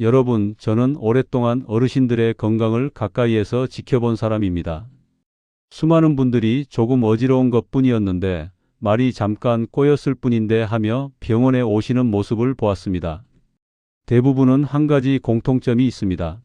여러분, 저는 오랫동안 어르신들의 건강을 가까이에서 지켜본 사람입니다. 수많은 분들이 조금 어지러운 것뿐이었는데 말이 잠깐 꼬였을 뿐인데 하며 병원에 오시는 모습을 보았습니다. 대부분은 한 가지 공통점이 있습니다.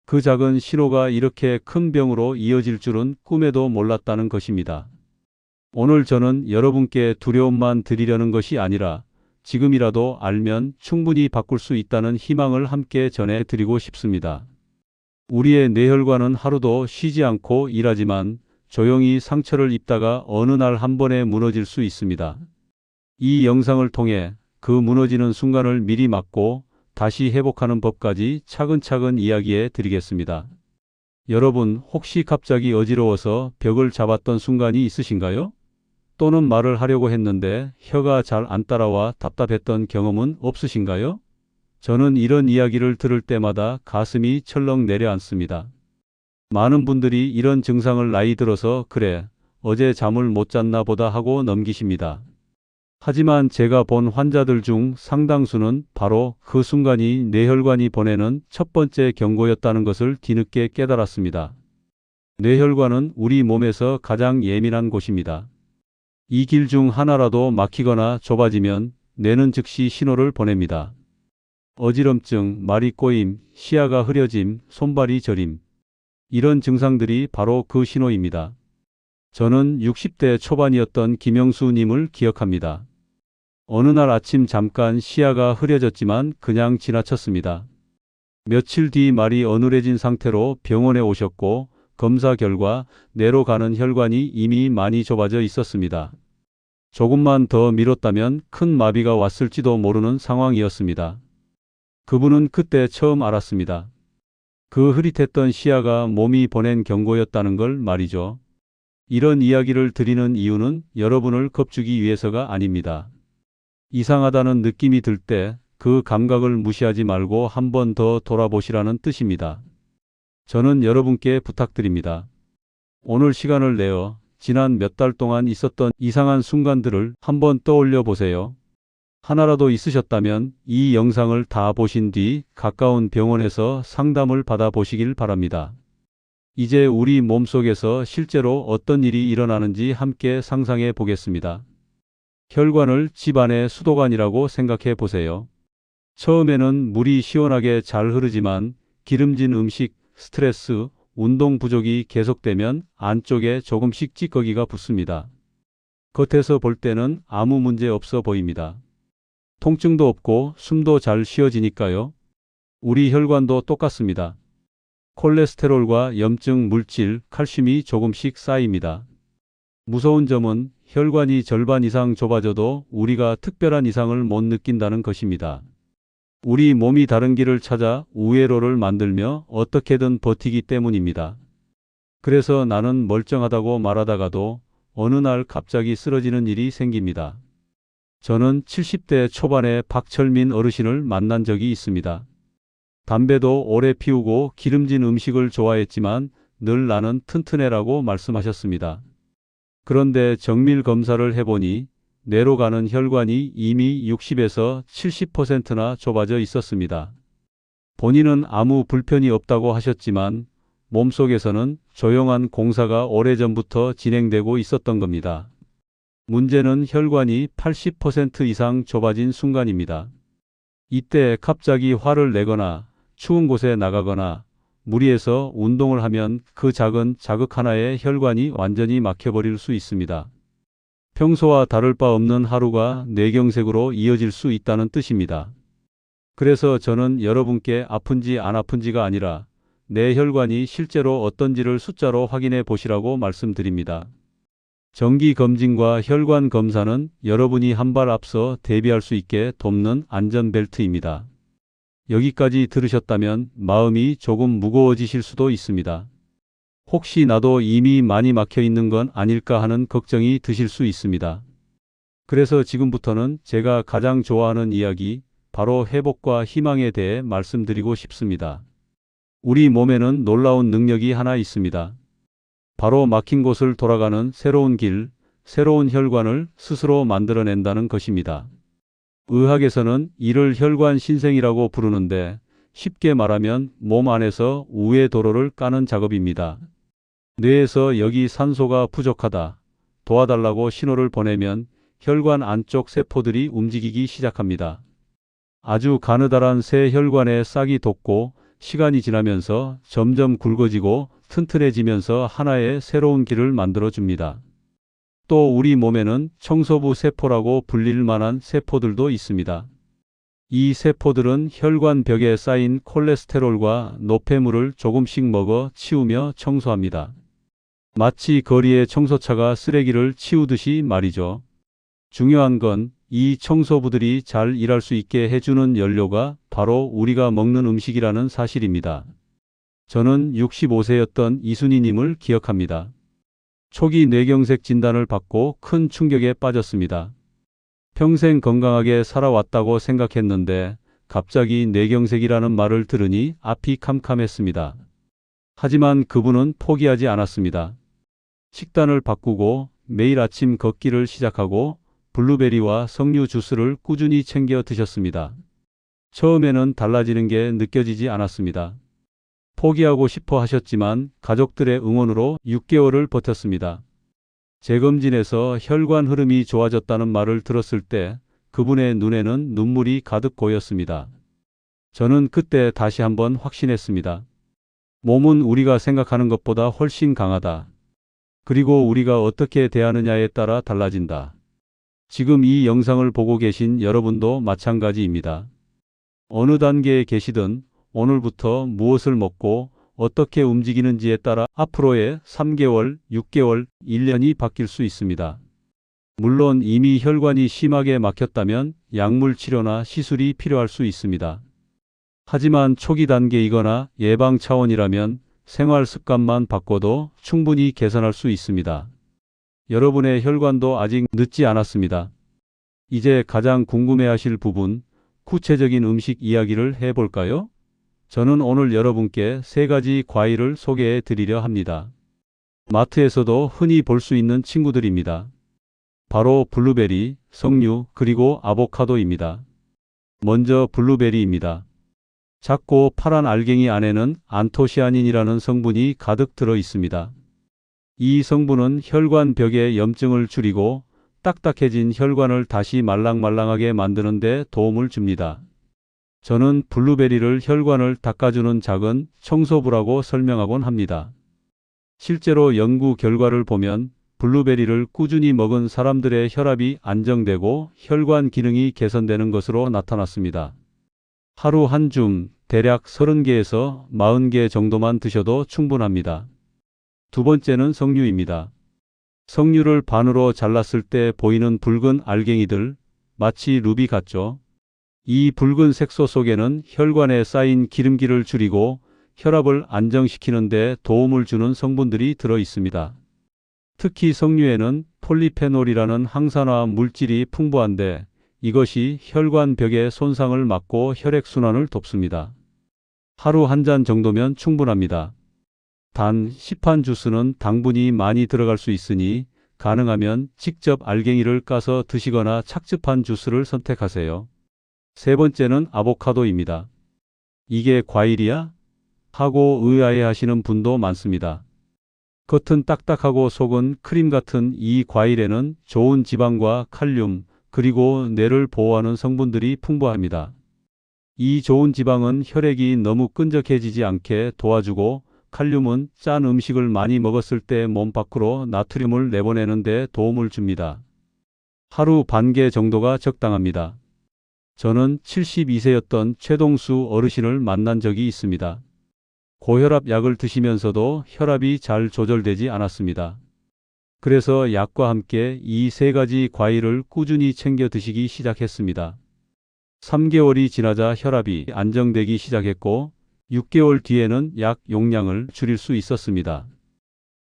그 작은 신호가 이렇게 큰 병으로 이어질 줄은 꿈에도 몰랐다는 것입니다. 오늘 저는 여러분께 두려움만 드리려는 것이 아니라 지금이라도 알면 충분히 바꿀 수 있다는 희망을 함께 전해드리고 싶습니다. 우리의 뇌혈관은 하루도 쉬지 않고 일하지만 조용히 상처를 입다가 어느 날 한 번에 무너질 수 있습니다. 이 영상을 통해 그 무너지는 순간을 미리 막고 다시 회복하는 법까지 차근차근 이야기해 드리겠습니다. 여러분, 혹시 갑자기 어지러워서 벽을 잡았던 순간이 있으신가요? 또는 말을 하려고 했는데 혀가 잘 안 따라와 답답했던 경험은 없으신가요? 저는 이런 이야기를 들을 때마다 가슴이 철렁 내려앉습니다. 많은 분들이 이런 증상을 나이 들어서 그래, 어제 잠을 못 잤나 보다 하고 넘기십니다. 하지만 제가 본 환자들 중 상당수는 바로 그 순간이 뇌혈관이 보내는 첫 번째 경고였다는 것을 뒤늦게 깨달았습니다. 뇌혈관은 우리 몸에서 가장 예민한 곳입니다. 이 길 중 하나라도 막히거나 좁아지면 뇌는 즉시 신호를 보냅니다. 어지럼증, 말이 꼬임, 시야가 흐려짐, 손발이 저림. 이런 증상들이 바로 그 신호입니다. 저는 60대 초반이었던 김영수 님을 기억합니다. 어느 날 아침 잠깐 시야가 흐려졌지만 그냥 지나쳤습니다. 며칠 뒤 말이 어눌해진 상태로 병원에 오셨고 검사 결과 뇌로 가는 혈관이 이미 많이 좁아져 있었습니다. 조금만 더 미뤘다면 큰 마비가 왔을지도 모르는 상황이었습니다. 그분은 그때 처음 알았습니다. 그 흐릿했던 시야가 몸이 보낸 경고였다는 걸 말이죠. 이런 이야기를 드리는 이유는 여러분을 겁주기 위해서가 아닙니다. 이상하다는 느낌이 들 때 그 감각을 무시하지 말고 한 번 더 돌아보시라는 뜻입니다. 저는 여러분께 부탁드립니다. 오늘 시간을 내어 지난 몇 달 동안 있었던 이상한 순간들을 한번 떠올려 보세요. 하나라도 있으셨다면 이 영상을 다 보신 뒤 가까운 병원에서 상담을 받아보시길 바랍니다. 이제 우리 몸속에서 실제로 어떤 일이 일어나는지 함께 상상해 보겠습니다. 혈관을 집안의 수도관이라고 생각해 보세요. 처음에는 물이 시원하게 잘 흐르지만 기름진 음식, 스트레스, 운동 부족이 계속되면 안쪽에 조금씩 찌꺼기가 붙습니다. 겉에서 볼 때는 아무 문제 없어 보입니다. 통증도 없고 숨도 잘 쉬어지니까요. 우리 혈관도 똑같습니다. 콜레스테롤과 염증 물질, 칼슘이 조금씩 쌓입니다. 무서운 점은 혈관이 절반 이상 좁아져도 우리가 특별한 이상을 못 느낀다는 것입니다. 우리 몸이 다른 길을 찾아 우회로를 만들며 어떻게든 버티기 때문입니다. 그래서 나는 멀쩡하다고 말하다가도 어느 날 갑자기 쓰러지는 일이 생깁니다. 저는 70대 초반의 박철민 어르신을 만난 적이 있습니다. 담배도 오래 피우고 기름진 음식을 좋아했지만 늘 나는 튼튼해라고 말씀하셨습니다. 그런데 정밀 검사를 해보니 뇌로 가는 혈관이 이미 60에서 70%나 좁아져 있었습니다. 본인은 아무 불편이 없다고 하셨지만 몸속에서는 조용한 공사가 오래전부터 진행되고 있었던 겁니다. 문제는 혈관이 80% 이상 좁아진 순간입니다. 이때 갑자기 화를 내거나 추운 곳에 나가거나 무리해서 운동을 하면 그 작은 자극 하나에 혈관이 완전히 막혀버릴 수 있습니다. 평소와 다를 바 없는 하루가 뇌경색으로 이어질 수 있다는 뜻입니다. 그래서 저는 여러분께 아픈지 안 아픈지가 아니라 내 혈관이 실제로 어떤지를 숫자로 확인해 보시라고 말씀드립니다. 정기검진과 혈관 검사는 여러분이 한 발 앞서 대비할 수 있게 돕는 안전벨트입니다. 여기까지 들으셨다면 마음이 조금 무거워지실 수도 있습니다. 혹시 나도 이미 많이 막혀 있는 건 아닐까 하는 걱정이 드실 수 있습니다. 그래서 지금부터는 제가 가장 좋아하는 이야기, 바로 회복과 희망에 대해 말씀드리고 싶습니다. 우리 몸에는 놀라운 능력이 하나 있습니다. 바로 막힌 곳을 돌아가는 새로운 길, 새로운 혈관을 스스로 만들어낸다는 것입니다. 의학에서는 이를 혈관 신생이라고 부르는데 쉽게 말하면 몸 안에서 우회 도로를 까는 작업입니다. 뇌에서 여기 산소가 부족하다, 도와달라고 신호를 보내면 혈관 안쪽 세포들이 움직이기 시작합니다. 아주 가느다란 새 혈관에 싹이 돋고 시간이 지나면서 점점 굵어지고 튼튼해지면서 하나의 새로운 길을 만들어줍니다. 또 우리 몸에는 청소부 세포라고 불릴 만한 세포들도 있습니다. 이 세포들은 혈관 벽에 쌓인 콜레스테롤과 노폐물을 조금씩 먹어 치우며 청소합니다. 마치 거리의 청소차가 쓰레기를 치우듯이 말이죠. 중요한 건 이 청소부들이 잘 일할 수 있게 해주는 연료가 바로 우리가 먹는 음식이라는 사실입니다. 저는 65세였던 이순희님을 기억합니다. 초기 뇌경색 진단을 받고 큰 충격에 빠졌습니다. 평생 건강하게 살아왔다고 생각했는데 갑자기 뇌경색이라는 말을 들으니 앞이 캄캄했습니다. 하지만 그분은 포기하지 않았습니다. 식단을 바꾸고 매일 아침 걷기를 시작하고 블루베리와 석류 주스를 꾸준히 챙겨 드셨습니다. 처음에는 달라지는 게 느껴지지 않았습니다. 포기하고 싶어 하셨지만 가족들의 응원으로 6개월을 버텼습니다. 재검진에서 혈관 흐름이 좋아졌다는 말을 들었을 때 그분의 눈에는 눈물이 가득 고였습니다. 저는 그때 다시 한번 확신했습니다. 몸은 우리가 생각하는 것보다 훨씬 강하다. 그리고 우리가 어떻게 대하느냐에 따라 달라진다. 지금 이 영상을 보고 계신 여러분도 마찬가지입니다. 어느 단계에 계시든 오늘부터 무엇을 먹고 어떻게 움직이는지에 따라 앞으로의 3개월, 6개월, 1년이 바뀔 수 있습니다. 물론 이미 혈관이 심하게 막혔다면 약물 치료나 시술이 필요할 수 있습니다. 하지만 초기 단계이거나 예방 차원이라면 생활 습관만 바꿔도 충분히 개선할 수 있습니다. 여러분의 혈관도 아직 늦지 않았습니다. 이제 가장 궁금해하실 부분, 구체적인 음식 이야기를 해볼까요? 저는 오늘 여러분께 3가지 과일을 소개해 드리려 합니다. 마트에서도 흔히 볼 수 있는 친구들입니다. 바로 블루베리, 석류, 그리고 아보카도입니다. 먼저 블루베리입니다. 작고 파란 알갱이 안에는 안토시아닌이라는 성분이 가득 들어 있습니다. 이 성분은 혈관 벽의 염증을 줄이고 딱딱해진 혈관을 다시 말랑말랑하게 만드는 데 도움을 줍니다. 저는 블루베리를 혈관을 닦아주는 작은 청소부라고 설명하곤 합니다. 실제로 연구 결과를 보면 블루베리를 꾸준히 먹은 사람들의 혈압이 안정되고 혈관 기능이 개선되는 것으로 나타났습니다. 하루 한 줌, 대략 30개에서 40개 정도만 드셔도 충분합니다. 두 번째는 석류입니다. 석류를 반으로 잘랐을 때 보이는 붉은 알갱이들, 마치 루비 같죠? 이 붉은 색소 속에는 혈관에 쌓인 기름기를 줄이고 혈압을 안정시키는 데 도움을 주는 성분들이 들어 있습니다. 특히 석류에는 폴리페놀이라는 항산화 물질이 풍부한데 이것이 혈관 벽의 손상을 막고 혈액순환을 돕습니다. 하루 한 잔 정도면 충분합니다. 단, 시판 주스는 당분이 많이 들어갈 수 있으니 가능하면 직접 알갱이를 까서 드시거나 착즙한 주스를 선택하세요. 세 번째는 아보카도입니다. 이게 과일이야? 하고 의아해하시는 분도 많습니다. 겉은 딱딱하고 속은 크림 같은 이 과일에는 좋은 지방과 칼륨, 그리고 뇌를 보호하는 성분들이 풍부합니다. 이 좋은 지방은 혈액이 너무 끈적해지지 않게 도와주고 칼륨은 짠 음식을 많이 먹었을 때 몸 밖으로 나트륨을 내보내는 데 도움을 줍니다. 하루 반 개 정도가 적당합니다. 저는 72세였던 최동수 어르신을 만난 적이 있습니다. 고혈압 약을 드시면서도 혈압이 잘 조절되지 않았습니다. 그래서 약과 함께 이 3가지 과일을 꾸준히 챙겨 드시기 시작했습니다. 3개월이 지나자 혈압이 안정되기 시작했고 6개월 뒤에는 약 용량을 줄일 수 있었습니다.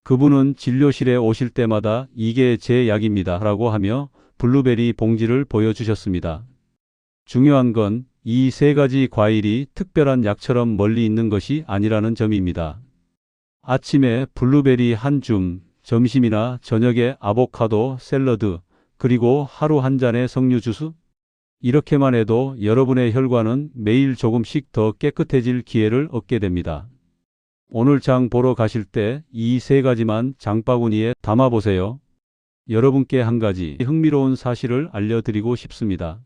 그분은 진료실에 오실 때마다 이게 제 약입니다 라고 하며 블루베리 봉지를 보여주셨습니다. 중요한 건 이 3가지 과일이 특별한 약처럼 멀리 있는 것이 아니라는 점입니다. 아침에 블루베리 한 줌, 점심이나 저녁에 아보카도 샐러드, 그리고 하루 한 잔의 석류 주스? 이렇게만 해도 여러분의 혈관은 매일 조금씩 더 깨끗해질 기회를 얻게 됩니다. 오늘 장 보러 가실 때 이 세 가지만 장바구니에 담아보세요. 여러분께 한 가지 흥미로운 사실을 알려드리고 싶습니다.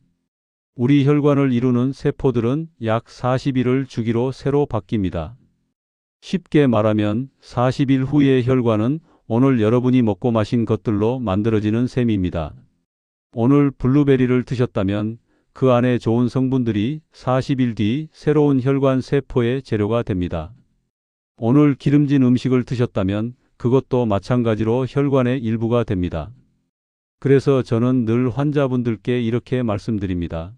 우리 혈관을 이루는 세포들은 약 40일을 주기로 새로 바뀝니다. 쉽게 말하면 40일 후의 혈관은 오늘 여러분이 먹고 마신 것들로 만들어지는 셈입니다. 오늘 블루베리를 드셨다면 그 안에 좋은 성분들이 40일 뒤 새로운 혈관 세포의 재료가 됩니다. 오늘 기름진 음식을 드셨다면 그것도 마찬가지로 혈관의 일부가 됩니다. 그래서 저는 늘 환자분들께 이렇게 말씀드립니다.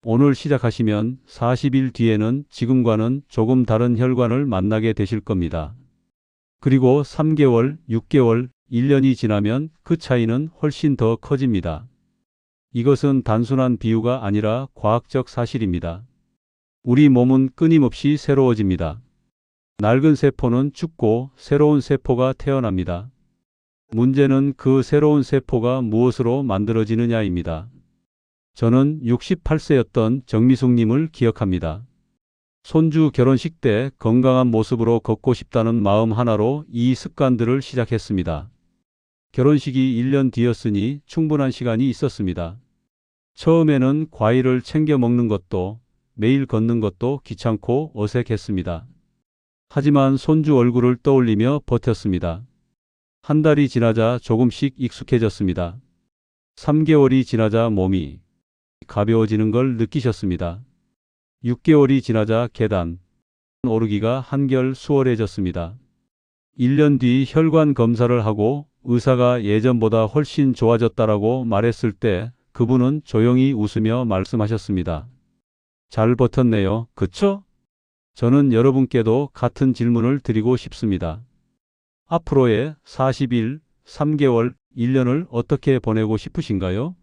오늘 시작하시면 40일 뒤에는 지금과는 조금 다른 혈관을 만나게 되실 겁니다. 그리고 3개월, 6개월, 1년이 지나면 그 차이는 훨씬 더 커집니다. 이것은 단순한 비유가 아니라 과학적 사실입니다. 우리 몸은 끊임없이 새로워집니다. 낡은 세포는 죽고 새로운 세포가 태어납니다. 문제는 그 새로운 세포가 무엇으로 만들어지느냐입니다. 저는 68세였던 정미숙님을 기억합니다. 손주 결혼식 때 건강한 모습으로 걷고 싶다는 마음 하나로 이 습관들을 시작했습니다. 결혼식이 1년 뒤였으니 충분한 시간이 있었습니다. 처음에는 과일을 챙겨 먹는 것도 매일 걷는 것도 귀찮고 어색했습니다. 하지만 손주 얼굴을 떠올리며 버텼습니다. 한 달이 지나자 조금씩 익숙해졌습니다. 3개월이 지나자 몸이 가벼워지는 걸 느끼셨습니다. 6개월이 지나자 계단 오르기가 한결 수월해졌습니다. 1년 뒤 혈관 검사를 하고 의사가 예전보다 훨씬 좋아졌다라고 말했을 때 그분은 조용히 웃으며 말씀하셨습니다. 잘 버텼네요. 그쵸? 저는 여러분께도 같은 질문을 드리고 싶습니다. 앞으로의 40일, 3개월, 1년을 어떻게 보내고 싶으신가요?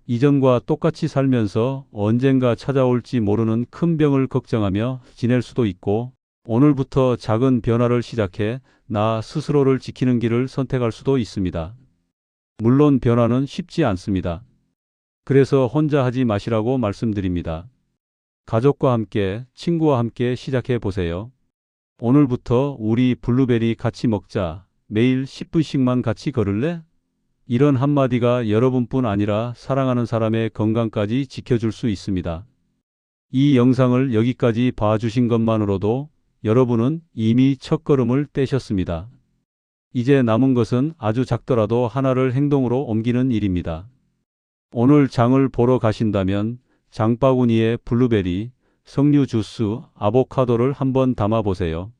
이전과 똑같이 살면서 언젠가 찾아올지 모르는 큰 병을 걱정하며 지낼 수도 있고 오늘부터 작은 변화를 시작해 나 스스로를 지키는 길을 선택할 수도 있습니다. 물론 변화는 쉽지 않습니다. 그래서 혼자 하지 마시라고 말씀드립니다. 가족과 함께, 친구와 함께 시작해 보세요. 오늘부터 우리 블루베리 같이 먹자. 매일 10분씩만 같이 걸을래? 이런 한마디가 여러분뿐 아니라 사랑하는 사람의 건강까지 지켜줄 수 있습니다. 이 영상을 여기까지 봐주신 것만으로도 여러분은 이미 첫걸음을 떼셨습니다. 이제 남은 것은 아주 작더라도 하나를 행동으로 옮기는 일입니다. 오늘 장을 보러 가신다면 장바구니에 블루베리, 석류 주스, 아보카도를 한번 담아보세요.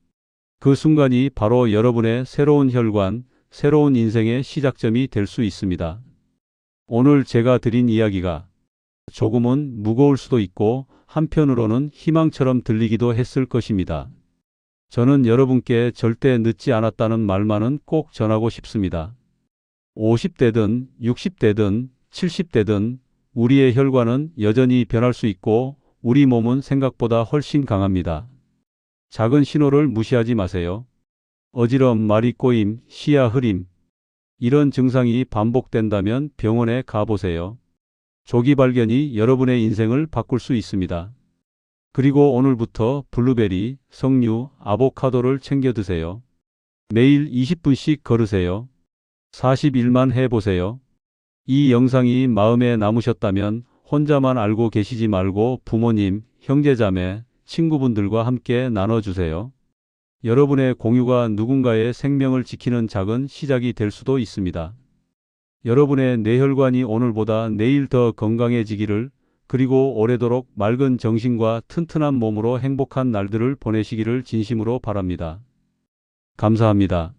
그 순간이 바로 여러분의 새로운 혈관, 새로운 인생의 시작점이 될 수 있습니다. 오늘 제가 드린 이야기가 조금은 무거울 수도 있고 한편으로는 희망처럼 들리기도 했을 것입니다. 저는 여러분께 절대 늦지 않았다는 말만은 꼭 전하고 싶습니다. 50대든 60대든 70대든 우리의 혈관은 여전히 변할 수 있고 우리 몸은 생각보다 훨씬 강합니다. 작은 신호를 무시하지 마세요. 어지럼, 말이 꼬임, 시야 흐림. 이런 증상이 반복된다면 병원에 가보세요. 조기 발견이 여러분의 인생을 바꿀 수 있습니다. 그리고 오늘부터 블루베리, 석류, 아보카도를 챙겨 드세요. 매일 20분씩 걸으세요. 40일만 해보세요. 이 영상이 마음에 남으셨다면 혼자만 알고 계시지 말고 부모님, 형제자매, 친구분들과 함께 나눠주세요. 여러분의 공유가 누군가의 생명을 지키는 작은 시작이 될 수도 있습니다. 여러분의 뇌혈관이 오늘보다 내일 더 건강해지기를, 그리고 오래도록 맑은 정신과 튼튼한 몸으로 행복한 날들을 보내시기를 진심으로 바랍니다. 감사합니다.